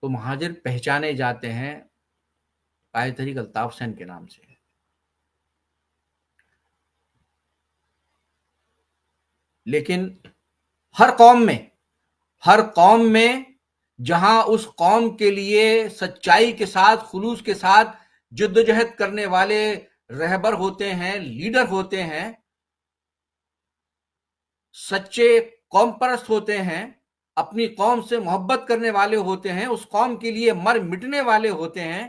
تو مہاجر پہچانے جاتے ہیں قائد طریق الطاف حسین کے نام سے. لیکن ہر قوم میں جہاں اس قوم کے لیے سچائی کے ساتھ، خلوص کے ساتھ جدوجہد کرنے والے رہبر ہوتے ہیں، لیڈر ہوتے ہیں، سچے قوم پرست ہوتے ہیں، اپنی قوم سے محبت کرنے والے ہوتے ہیں، اس قوم کے لیے مر مٹنے والے ہوتے ہیں،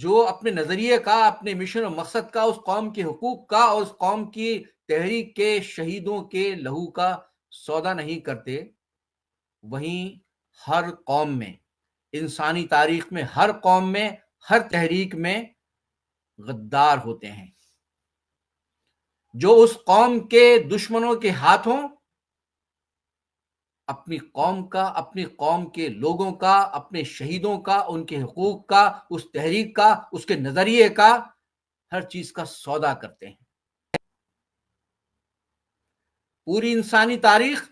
جو اپنے نظریے کا، اپنے مشن و مقصد کا، اس قوم کے حقوق کا اور اس قوم کی تحریک کے شہیدوں کے لہو کا سودا نہیں کرتے، وہیں ہر قوم میں، انسانی تاریخ میں ہر قوم میں، ہر تحریک میں غدار ہوتے ہیں، جو اس قوم کے دشمنوں کے ہاتھوں اپنی قوم کا، اپنی قوم کے لوگوں کا، اپنے شہیدوں کا، ان کے حقوق کا، اس تحریک کا، اس کے نظریے کا، ہر چیز کا سودا کرتے ہیں. پوری انسانی تاریخ،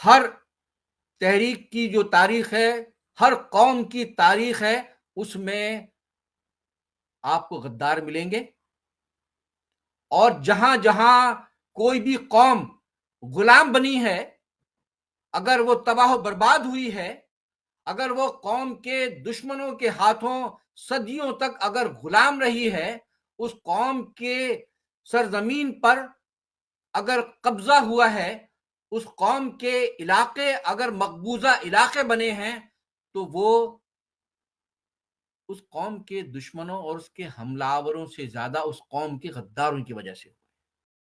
ہر تحریک کی جو تاریخ ہے، ہر قوم کی تاریخ ہے، اس میں آپ کو غدار ملیں گے. اور جہاں جہاں کوئی بھی قوم غلام بنی ہے، اگر وہ تباہ و برباد ہوئی ہے، اگر وہ قوم کے دشمنوں کے ہاتھوں صدیوں تک اگر غلام رہی ہے، اس قوم کے سرزمین پر اگر قبضہ ہوا ہے، اس قوم کے علاقے اگر مقبوضہ علاقے بنے ہیں، تو وہ اس قوم کے دشمنوں اور اس کے حملہ آوروں سے زیادہ اس قوم کے غداروں کی وجہ سے.